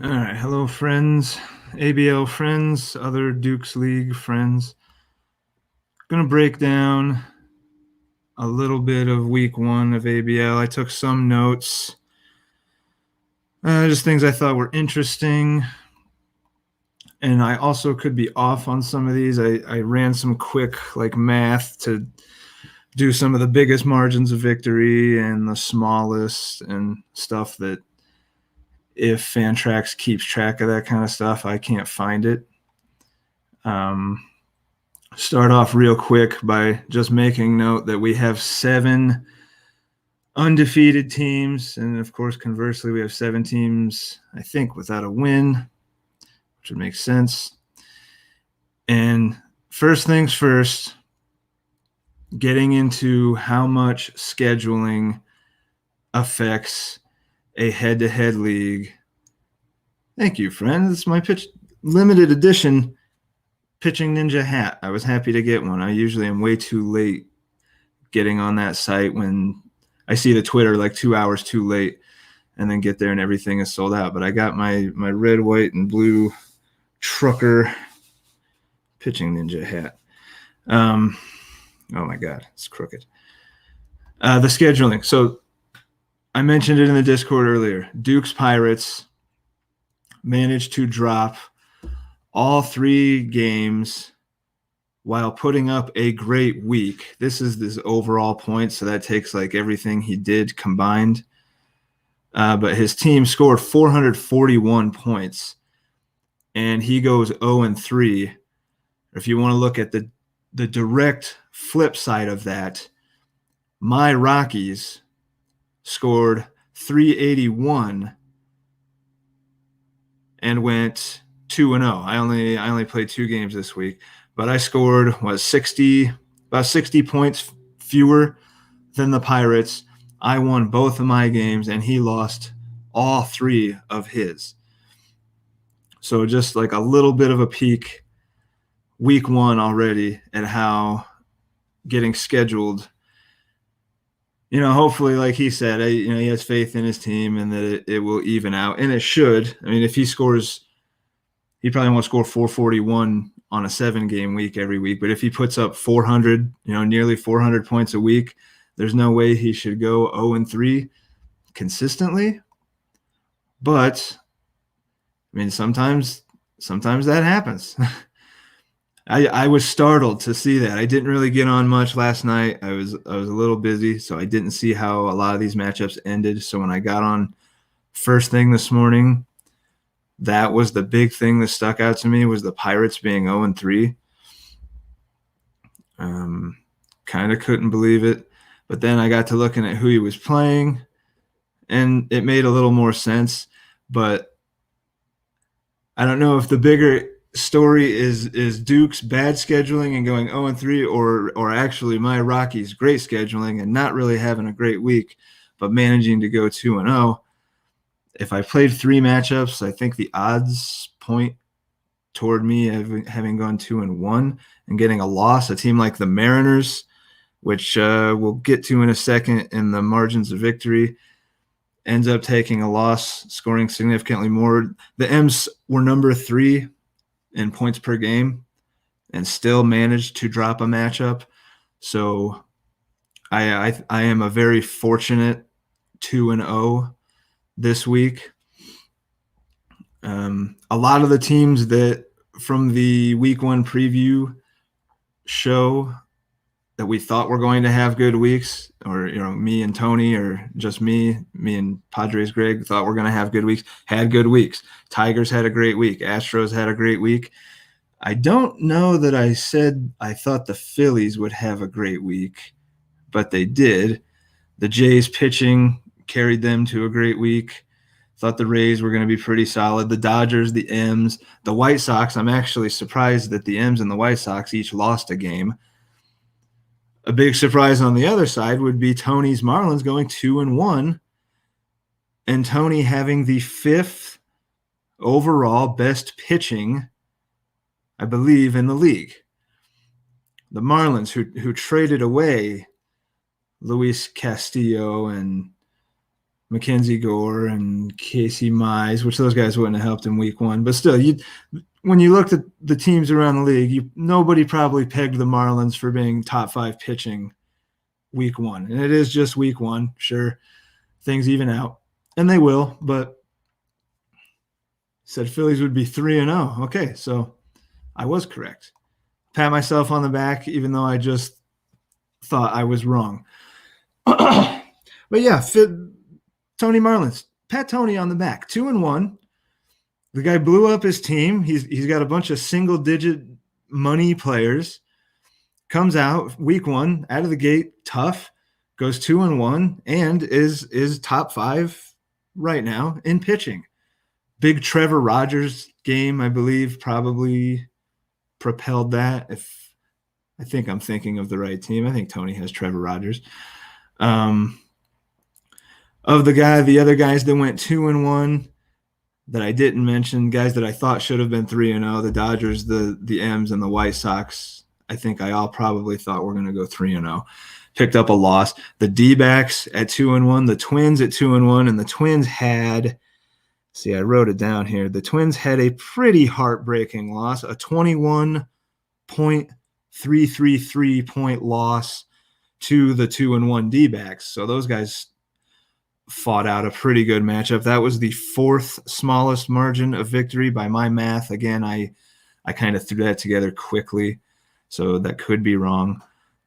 All right, hello, friends, ABL friends, other Dukes League friends. Going to break down a little bit of week one of ABL. I took some notes, just things I thought were interesting. And I also could be off on some of these. I ran some quick math to do some of the biggest margins of victory and the smallest and stuff that if Fantrax keeps track of that kind of stuff, I can't find it. Start off real quick by just making note that we have 7 undefeated teams. And of course, conversely, we have 7 teams, I think, without a win, which would make sense. And first things first, getting into how much scheduling affects a head-to-head league. Thank you, friend. This is my limited edition pitching ninja hat. I was happy to get one. I usually am way too late getting on that site when I see the Twitter like 2 hours too late and then get there and everything is sold out. But I got my red, white, and blue trucker pitching ninja hat. Oh my God, it's crooked. The scheduling. So I mentioned it in the Discord earlier. Duke's Pirates managed to drop all 3 games while putting up a great week. This is this overall point, so that takes like everything he did combined. But his team scored 441 points, and he goes 0-3. If you want to look at the direct flip side of that, my Rockies scored 381 and went 2-0. I only played 2 games this week, but I scored about 60 points fewer than the Pirates. I won both of my games, and he lost all 3 of his. So just like a little bit of a peek, week 1 already, at how getting scheduled, hopefully, like he said, he has faith in his team and that it will even out, and it should. I mean, if he scores, he probably won't score 441 on a 7-game week every week, but if he puts up 400, nearly 400 points a week, there's no way he should go 0-3 consistently. But I mean, sometimes that happens. I was startled to see that. I didn't really get on much last night. I was a little busy, so I didn't see how a lot of these matchups ended. So when I got on first thing this morning, that was the big thing that stuck out to me, was the Pirates being 0-3. Kind of couldn't believe it. But then I got to looking at who he was playing, and it made a little more sense. But I don't know if the bigger story is Duke's bad scheduling and going 0-3, or actually my Rockies' great scheduling and not really having a great week, but managing to go 2-0. If I played 3 matchups, I think the odds point toward me having gone 2-1 and getting a loss. A team like the Mariners, which we'll get to in a second in the margins of victory, ends up taking a loss, scoring significantly more. The M's were number 3 in points per game and still managed to drop a matchup. So I am a very fortunate 2-0 this week. A lot of the teams that from the week 1 preview show that we thought were going to have good weeks, or me and Tony, or just me and Padres Greg thought we're going to have good weeks, had good weeks. Tigers had a great week. Astros had a great week. I don't know that I said I thought the Phillies would have a great week, but they did. The Jays pitching carried them to a great week. Thought the Rays were going to be pretty solid. The Dodgers, the M's, the White Sox. I'm actually surprised that the M's and the White Sox each lost a game. A big surprise on the other side would be Tony's Marlins going 2-1, and Tony having the 5th overall best pitching, I believe, in the league. The Marlins, who traded away Luis Castillo and Mackenzie Gore and Casey Mize, which those guys wouldn't have helped in week one. But still, when you looked at the teams around the league, nobody probably pegged the Marlins for being top 5 pitching week one. And it is just week one. Sure, things even out, and they will, but said Phillies would be 3-0. Okay, so I was correct. Pat myself on the back, even though I just thought I was wrong. But yeah, Tony Marlins, pat Tony on the back, 2-1. The guy blew up his team. He's got a bunch of single-digit money players. Comes out week one, out of the gate, tough, goes 2-1, and is top 5 right now in pitching. Big Trevor Rogers game, I believe, probably propelled that. If I think I'm thinking of the right team. I think Tony has Trevor Rogers. Of the other guys that went 2-1 that I didn't mention, guys that I thought should have been 3-0, the Dodgers, the M's, and the White Sox, I think I all probably thought we're going to go 3-0. Picked up a loss. The D-backs at 2-1, the Twins at 2-1, and the Twins had, see, I wrote it down here. The Twins had a pretty heartbreaking loss, a 21.333 point loss to the 2-1 D-backs. So those guys fought out a pretty good matchup. That was the 4th smallest margin of victory by my math. Again, I kind of threw that together quickly, so that could be wrong.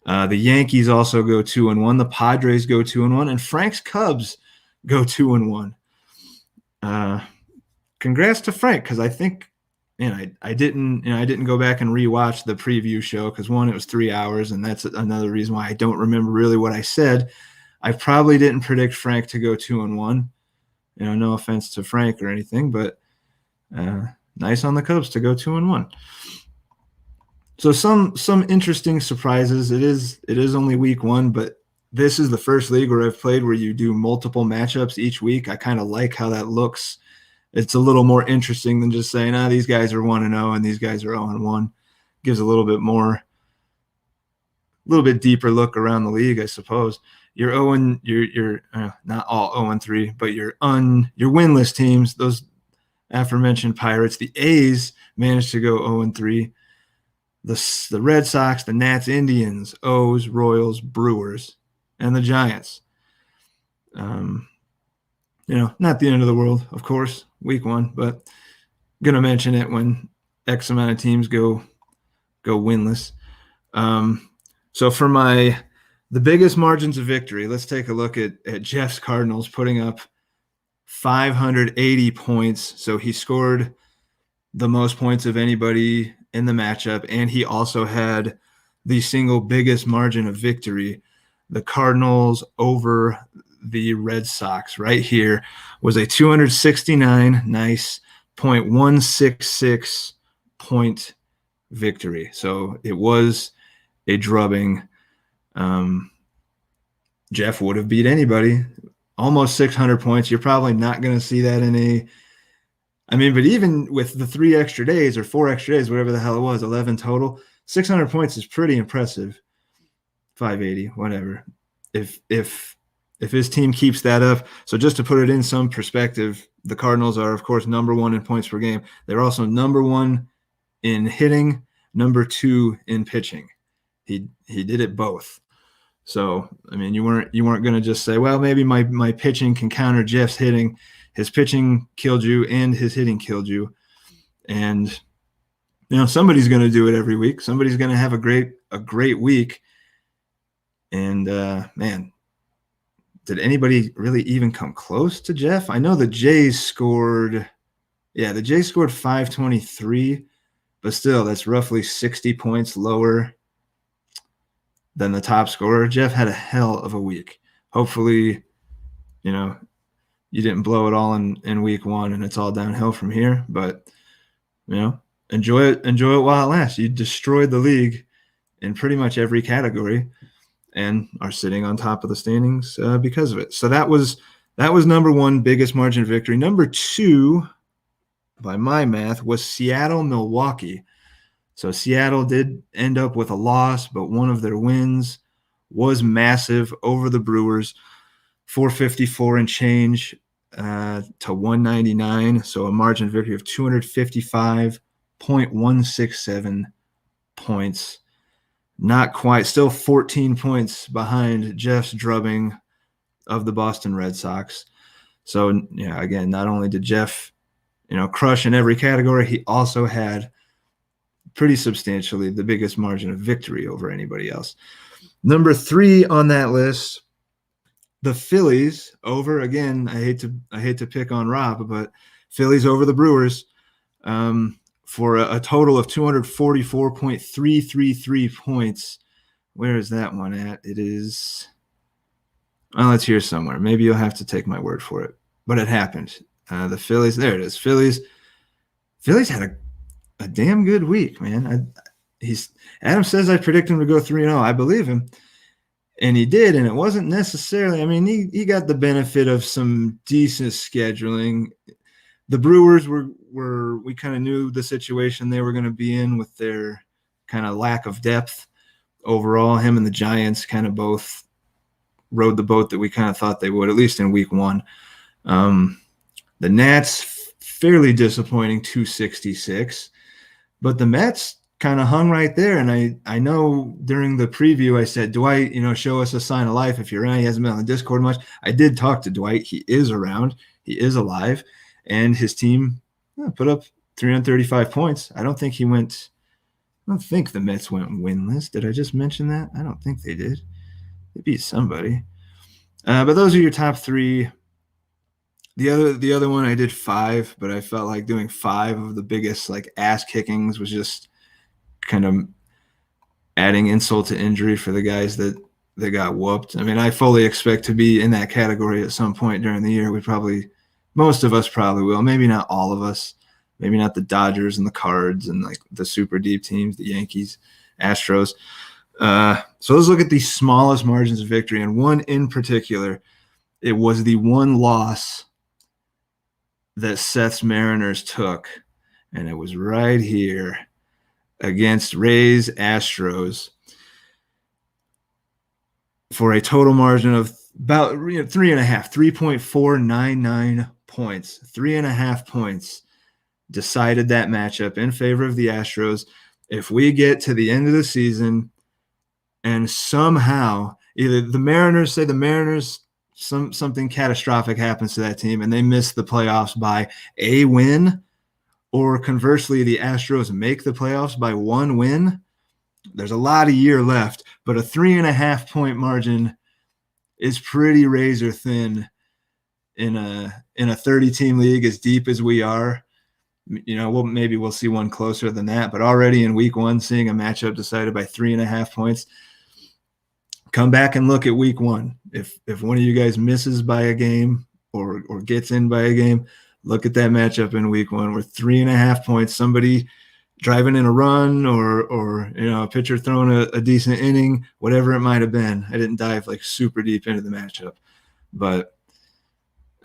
The Yankees also go 2-1. The Padres go 2-1, and Frank's Cubs go 2-1. Congrats to Frank, because I think, I didn't go back and rewatch the preview show because, one, it was 3 hours, and that's another reason why I don't remember really what I said. I probably didn't predict Frank to go 2-1. No offense to Frank or anything, but nice on the Cubs to go 2-1. So some interesting surprises. It is only week one, but this is the first league where I've played where you do multiple matchups each week. I kind of like how that looks. It's a little more interesting than just saying, these guys are 1-0 and these guys are 0-1. Gives a little bit deeper look around the league, I suppose. You're not all 0-3, but your winless teams, those aforementioned Pirates, the A's managed to go 0-3. The Red Sox, the Nats, Indians, O's, Royals, Brewers, and the Giants. Not the end of the world, of course, week one, but going to mention it when X amount of teams go winless. So for the biggest margins of victory, let's take a look at Jeff's Cardinals putting up 580 points. So he scored the most points of anybody in the matchup, and he also had the single biggest margin of victory. The Cardinals over the Red Sox right here was a 269.166 point victory. So it was a drubbing. Jeff would have beat anybody. Almost 600 points. You're probably not going to see that but even with the 3 extra days or 4 extra days, whatever the hell it was, 11 total, 600 points is pretty impressive. 580, whatever. If his team keeps that up. So just to put it in some perspective, the Cardinals are, of course, number 1 in points per game. They're also number 1 in hitting, number 2 in pitching. He did it both. So, you weren't going to just say, well, maybe my pitching can counter Jeff's hitting. His pitching killed you and his hitting killed you. And, somebody's going to do it every week. Somebody's going to have a great week. And, did anybody really even come close to Jeff? I know the Jays scored 523, but still, that's roughly 60 points lower than the top scorer. Jeff had a hell of a week. Hopefully, you didn't blow it all in week one and it's all downhill from here. But, enjoy it while it lasts. You destroyed the league in pretty much every category and are sitting on top of the standings because of it. So that was number 1, biggest margin of victory. Number 2, by my math, was Seattle-Milwaukee. So Seattle did end up with a loss, but one of their wins was massive over the Brewers. 454 and change to 199. So a margin of victory of 255.167 points. Not quite, still 14 points behind Jeff's drubbing of the Boston Red Sox. So, yeah, again, not only did Jeff, crush in every category, he also had pretty substantially the biggest margin of victory over anybody else. Number 3 on that list, the Phillies over, again, I hate to pick on Rob, but Phillies over the Brewers for a total of 244.333 points. Where is that one at? It is, well, it's here somewhere. Maybe you'll have to take my word for it, but it happened. The Phillies, there it is. Phillies had a damn good week, man. Adam says I predict him to go 3-0. I believe him. And he did, and it wasn't necessarily, I mean, he got the benefit of some decent scheduling. The Brewers we kind of knew the situation they were going to be in with their kind of lack of depth overall. Him and the Giants kind of both rode the boat that we kind of thought they would, at least in week 1. The Nats, fairly disappointing, 266. But the Mets kind of hung right there. And I know during the preview I said, Dwight, show us a sign of life if you're around. He hasn't been on the Discord much. I did talk to Dwight. He is around. He is alive. And his team put up 335 points. I don't think the Mets went winless. Did I just mention that? I don't think they did. They beat somebody. But those are your top 3. The other one I did 5, but I felt like doing 5 of the biggest ass kickings was just kind of adding insult to injury for the guys that got whooped. I mean, I fully expect to be in that category at some point during the year. Most of us probably will. Maybe not all of us. Maybe not the Dodgers and the Cards and the super deep teams, the Yankees, Astros. So let's look at the smallest margins of victory. And one in particular, it was the one loss that Seth's Mariners took. And it was right here against Rays Astros for a total margin of about 3.499 points. 3.5 points decided that matchup in favor of the Astros. If we get to the end of the season and somehow either the Mariners something catastrophic happens to that team and they miss the playoffs by a win, or conversely, the Astros make the playoffs by 1 win, there's a lot of year left, but a 3.5 point margin is pretty razor thin in a 30-team league as deep as we are. Maybe we'll see one closer than that, but already in week 1, seeing a matchup decided by 3.5 points. Come back and look at week 1. If one of you guys misses by a game or gets in by a game, look at that matchup in week 1 where 3.5 points, somebody driving in a run or a pitcher throwing a decent inning, whatever it might have been. I didn't dive super deep into the matchup, but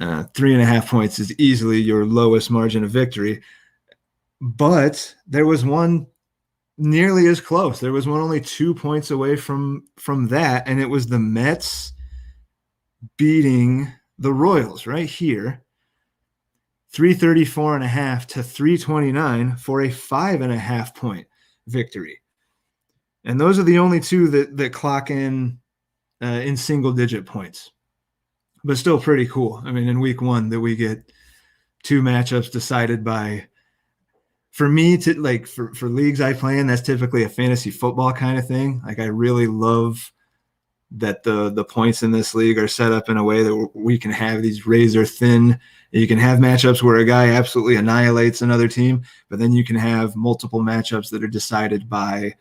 3.5 points is easily your lowest margin of victory. But there was one nearly as close. There was one only 2 points away from that, and it was the Mets beating the Royals right here. 334.5 to 329 for a 5.5 point victory. And those are the only 2 that clock in single digit points, but still pretty cool. I mean, in week 1 that we get 2 matchups decided by, for me to for leagues I play in, that's typically a fantasy football kind of thing. I really love that the points in this league are set up in a way that we can have these razor thin. You can have matchups where a guy absolutely annihilates another team, but then you can have multiple matchups that are decided by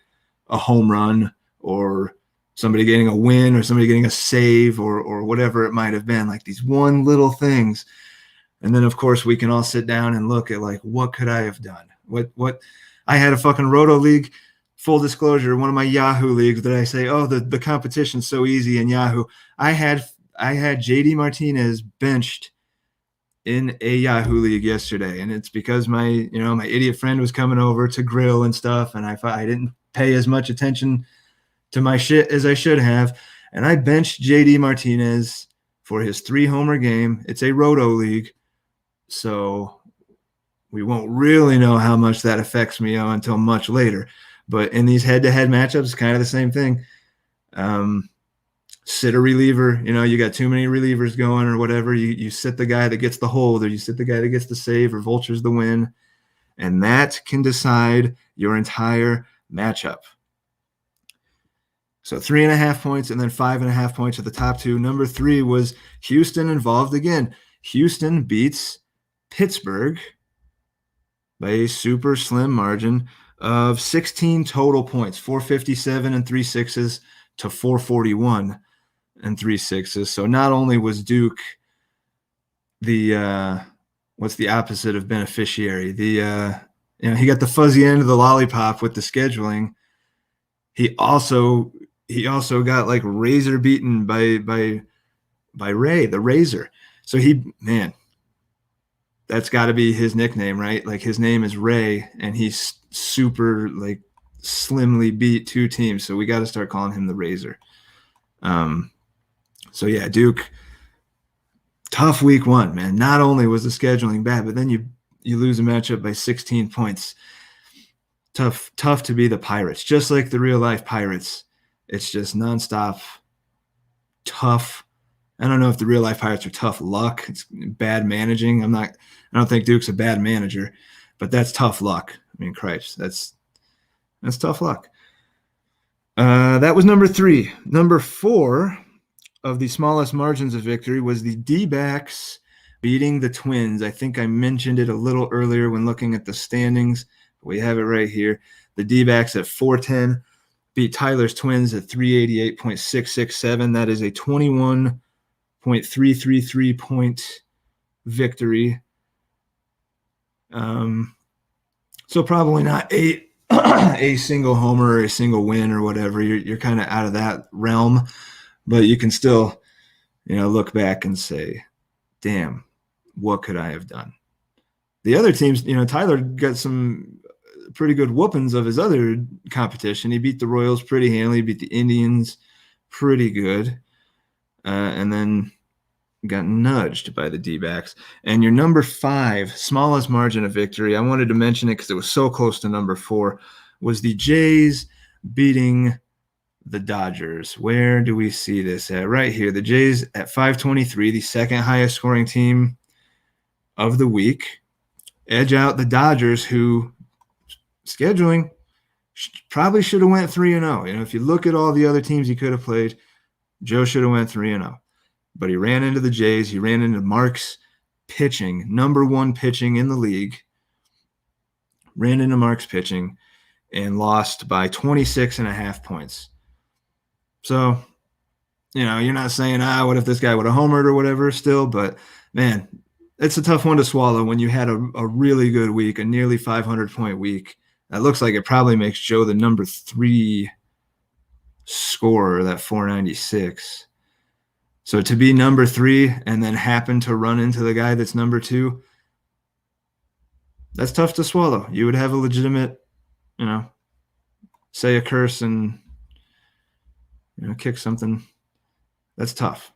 a home run or somebody getting a win or somebody getting a save or whatever it might have been, these one little things. And then of course we can all sit down and look at what could I have done? What I had a fucking roto league, full disclosure, one of my Yahoo leagues that I say, oh, the competition's so easy in Yahoo. I had JD Martinez benched in a Yahoo league yesterday, and it's because my idiot friend was coming over to grill and stuff, and I didn't pay as much attention to my shit as I should have, and I benched JD Martinez for his 3-homer game. It's a roto league, so we won't really know how much that affects me until much later. But in these head-to-head matchups, it's kind of the same thing. Sit a reliever. You got too many relievers going or whatever. You sit the guy that gets the hold, or you sit the guy that gets the save or vultures the win, and that can decide your entire matchup. So 3.5 points and then 5.5 points at the top two. Number 3 was Houston involved again. Houston beats Pittsburgh by a super slim margin of 16 total points, 457 and 3/6 to 441 and 3/6. So not only was Duke the what's the opposite of beneficiary? He got the fuzzy end of the lollipop with the scheduling. He also got like razor beaten by Ray, the Razor. So that's got to be his nickname, right? Like his name is Ray, and he's super like slimly beat 2 teams. So we got to start calling him the Razor. So yeah, Duke, tough week 1, man. Not only was the scheduling bad, but then you lose a matchup by 16 points. Tough to be the Pirates, just like the real life Pirates. It's just nonstop tough. I don't know if the real life Pirates are tough luck. It's bad managing. I don't think Duke's a bad manager, but that's tough luck. I mean, cripes, that's tough luck. That was number 3. Number 4 of the smallest margins of victory was the D-backs beating the Twins. I think I mentioned it a little earlier when looking at the standings. We have it right here. The D-backs at 410 beat Tyler's Twins at 388.667. That is a 21.333 point victory. So probably not a single homer or a single win or whatever. You're kind of out of that realm, but you can still, look back and say, damn, what could I have done? The other teams, Tyler got some pretty good whoopings of his other competition. He beat the Royals pretty handily, beat the Indians pretty good, and then got nudged by the D-backs. And your number 5, smallest margin of victory, I wanted to mention it because it was so close to number 4, was the Jays beating the Dodgers. Where do we see this at? Right here. The Jays at 523, the second highest scoring team of the week, edge out the Dodgers, who scheduling probably should have went 3-0. If you look at all the other teams he could have played, Joe should have went 3-0. But he ran into the Jays. He ran into Mark's pitching, number 1 pitching in the league. Ran into Mark's pitching and lost by 26.5 points. So, you're not saying, what if this guy would have homered or whatever still, but man, it's a tough one to swallow when you had a really good week, a nearly 500-point week. That looks like it probably makes Joe the number 3 scorer, that 496. So to be number 3 and then happen to run into the guy that's number 2, that's tough to swallow. You would have a legitimate, say a curse and, kick something. That's tough.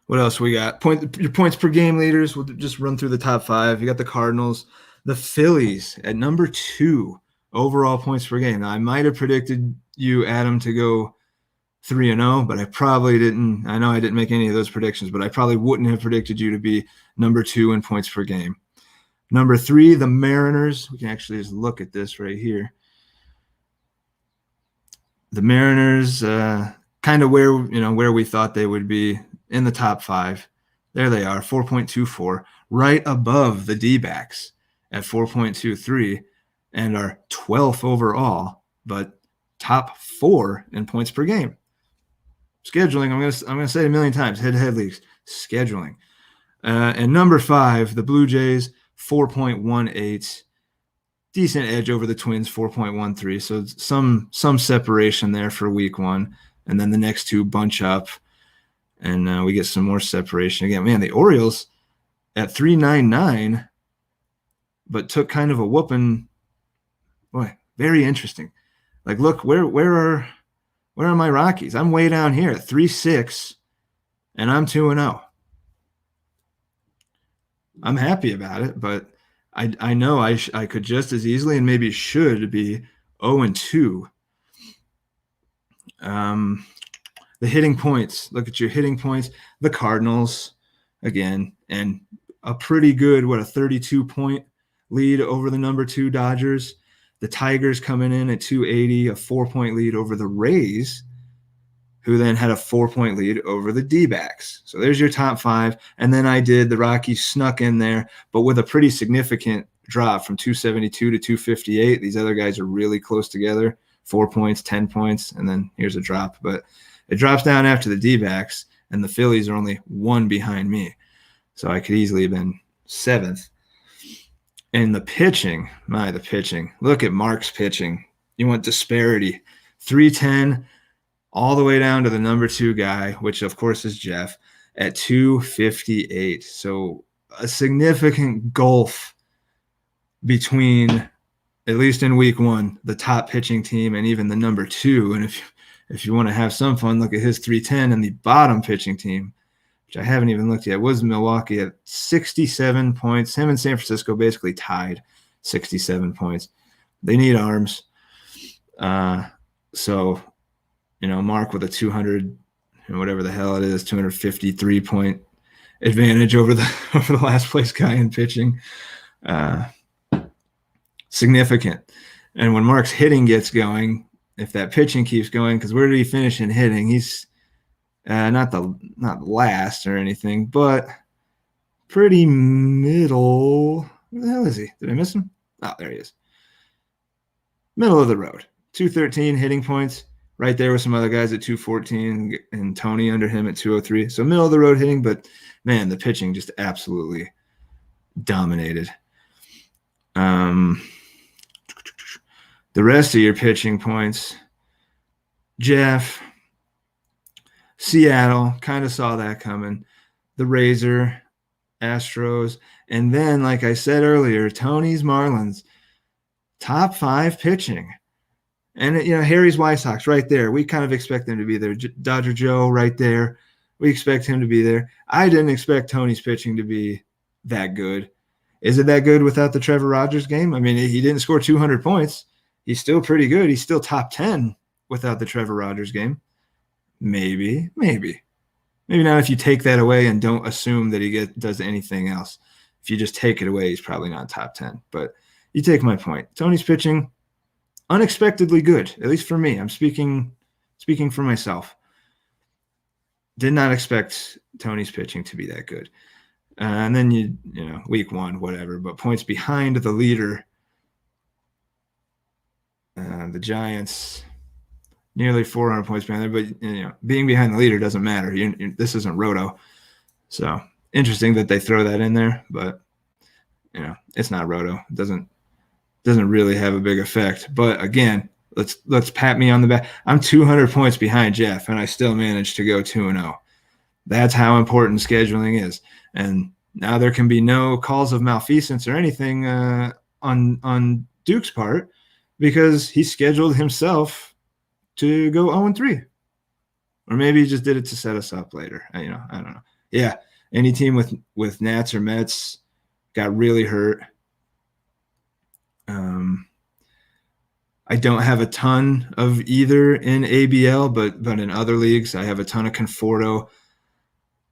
What else we got? Your points per game leaders. We'll just run through the top 5. You got the Cardinals, the Phillies at number 2 overall points per game. Now, I might have predicted you, Adam, to go 3-0, but I probably didn't. I know I didn't make any of those predictions, but I probably wouldn't have predicted you to be number 2 in points per game. Number 3, the Mariners. We can actually just look at this right here. The Mariners, kind of where we thought they would be in the top 5. There they are, 4.24, right above the D-backs at 4.23, and are 12th overall, but top 4 in points per game. Scheduling, I'm gonna say it a million times, head-to-head leagues, scheduling. And number 5, the Blue Jays, 4.18, decent edge over the Twins, 4.13. So some separation there for week 1, and then the next 2 bunch up, and we get some more separation again. Man, the Orioles at 3.99, but took kind of a whooping. Boy, very interesting. Like, look, where are Where are my Rockies? I'm way down here at 3-6, and I'm 2-0. I'm happy about it, but I know I could just as easily and maybe should be 0-2. The hitting points. Look at your hitting points. The Cardinals, again, and a pretty good, a 32-point lead over the number 2 Dodgers. The Tigers coming in at 280, a 4-point lead over the Rays, who then had a 4-point lead over the D-backs. So there's your top 5. And then the Rockies snuck in there, but with a pretty significant drop from 272 to 258. These other guys are really close together, 4 points, 10 points, and then here's a drop. But it drops down after the D-backs, and the Phillies are only 1 behind me. So I could easily have been 7th. And the pitching, the pitching. Look at Mark's pitching. You want disparity. 310 all the way down to the number 2 guy, which of course is Jeff, at 258. So a significant gulf between, at least in week 1, the top pitching team and even the number 2. And if you want to have some fun, look at his 310, and the bottom pitching team, which I haven't even looked at, was Milwaukee at 67 points. Him and San Francisco basically tied, 67 points. They need arms. So, Mark with a 200, whatever the hell it is, 253-point advantage over the last place guy in pitching. Significant. And when Mark's hitting gets going, if that pitching keeps going, because where did he finish in hitting? He's not last or anything, but pretty middle. Where the hell is he? Did I miss him? Oh, there he is. Middle of the road. 213 hitting points. Right there with some other guys at 214 and Tony under him at 203. So middle of the road hitting, but man, the pitching just absolutely dominated. The rest of your pitching points, Jeff, Seattle, kind of saw that coming. The Razor, Astros, and then, like I said earlier, Tony's Marlins, top 5 pitching. And, Harry's White Sox right there. We kind of expect them to be there. Dodger Joe right there. We expect him to be there. I didn't expect Tony's pitching to be that good. Is it that good without the Trevor Rogers game? I mean, he didn't score 200 points. He's still pretty good. He's still top 10 without the Trevor Rogers game. Maybe not if you take that away and don't assume that he does anything else. If you just take it away, he's probably not top 10. But you take my point. Tony's pitching unexpectedly good, at least for me. I'm speaking for myself. Did not expect Tony's pitching to be that good. And then week 1, whatever, but points behind the leader. The Giants, nearly 400 points behind there, but being behind the leader doesn't matter. This isn't Roto, so interesting that they throw that in there, but it's not Roto. It doesn't really have a big effect. But again, let's pat me on the back. I'm 200 points behind Jeff, and I still managed to go 2-0. That's how important scheduling is. And now there can be no calls of malfeasance or anything on Duke's part, because he scheduled himself to go 0-3. Or maybe he just did it to set us up later. I don't know. Yeah, any team with Nats or Mets got really hurt. I don't have a ton of either in ABL, but in other leagues, I have a ton of Conforto.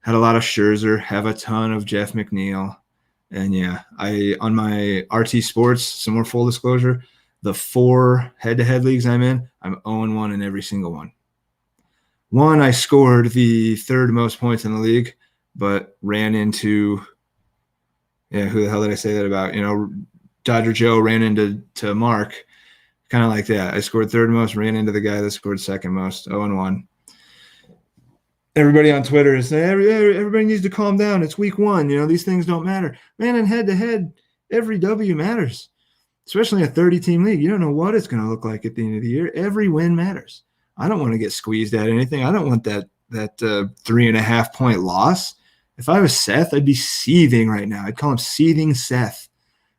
Had a lot of Scherzer, have a ton of Jeff McNeil. And on my RT Sports, some more full disclosure, the 4 head-to-head leagues I'm in, I'm 0-1 in every single one. One, I scored the 3rd most points in the league, but ran into, who the hell did I say that about? Dodger Joe ran into Mark, kind of like that. I scored 3rd most, ran into the guy that scored 2nd most, 0-1. Everybody on Twitter is saying, everybody needs to calm down. It's week 1. These things don't matter. Man, in head-to-head, every W matters, especially a 30-team league. You don't know what it's going to look like at the end of the year. Every win matters. I don't want to get squeezed at anything. I don't want that 3.5-point loss. If I was Seth, I'd be seething right now. I'd call him Seething Seth.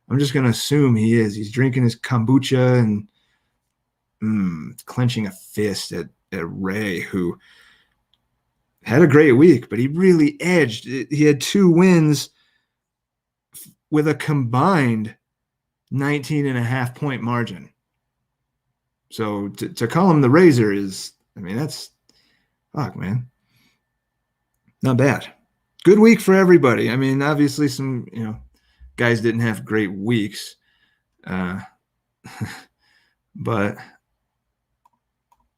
I'm just going to assume he is. He's drinking his kombucha and clenching a fist at at Ray, who had a great week, but he really edged. He had 2 wins with a combined 19.5-point margin. So to call him the Razor is, I mean, that's, fuck, man. Not bad. Good week for everybody. I mean, obviously some, guys didn't have great weeks. But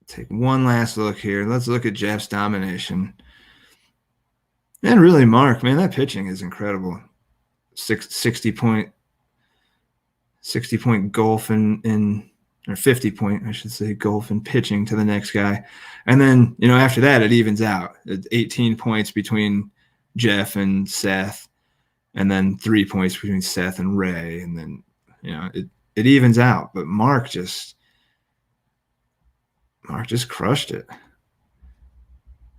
take one last look here. Let's look at Jeff's domination. And really, Mark, man, that pitching is incredible. 60-point golf or 50-point, I should say, golf and pitching to the next guy. And then, after that, it evens out. It's 18 points between Jeff and Seth, and then 3 points between Seth and Ray. And then, it evens out. But Mark just crushed it.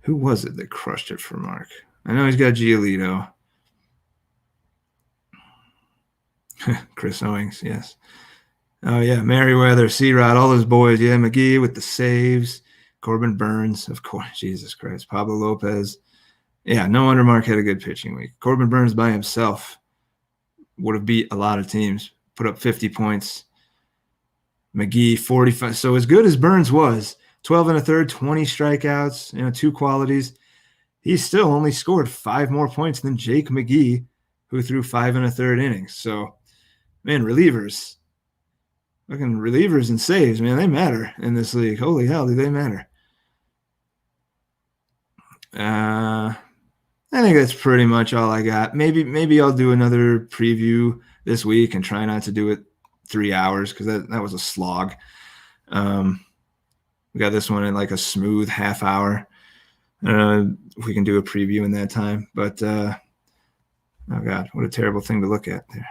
Who was it that crushed it for Mark? I know he's got Giolito. Chris Owings, yes. Oh, yeah, Merriweather, C-Rod, all those boys. Yeah, McGee with the saves. Corbin Burns, of course. Jesus Christ. Pablo Lopez. Yeah, no wonder Mark had a good pitching week. Corbin Burns by himself would have beat a lot of teams, put up 50 points. McGee, 45. So as good as Burns was, 12 1/3, 20 strikeouts, 2 qualities, he still only scored 5 more points than Jake McGee, who threw 5 1/3 innings. So, man, relievers and saves, man, they matter in this league. Holy hell, do they matter. I think that's pretty much all I got. Maybe I'll do another preview this week and try not to do it 3 hours, because that was a slog. We got this one in like a smooth half hour. If we can do a preview in that time. But, oh, God, what a terrible thing to look at there.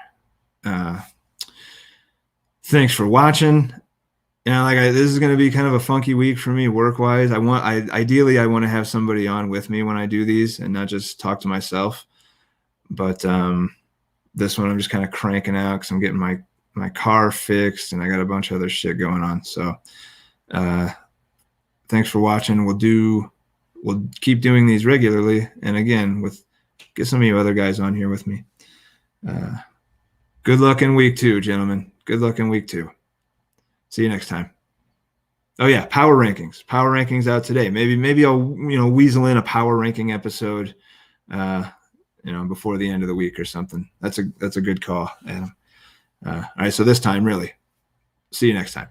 Thanks for watching. This is going to be kind of a funky week for me work-wise. Ideally I want to have somebody on with me when I do these and not just talk to myself. But this one I'm just kind of cranking out because I'm getting my car fixed and I got a bunch of other shit going on. So thanks for watching. We'll keep doing these regularly. And again, get some of you other guys on here with me. Good luck in week 2, gentlemen. Good luck in week 2. See you next time. Oh yeah, power rankings. Power rankings out today. Maybe I'll weasel in a power ranking episode before the end of the week or something. That's a good call, Adam. All right, so this time, really. See you next time.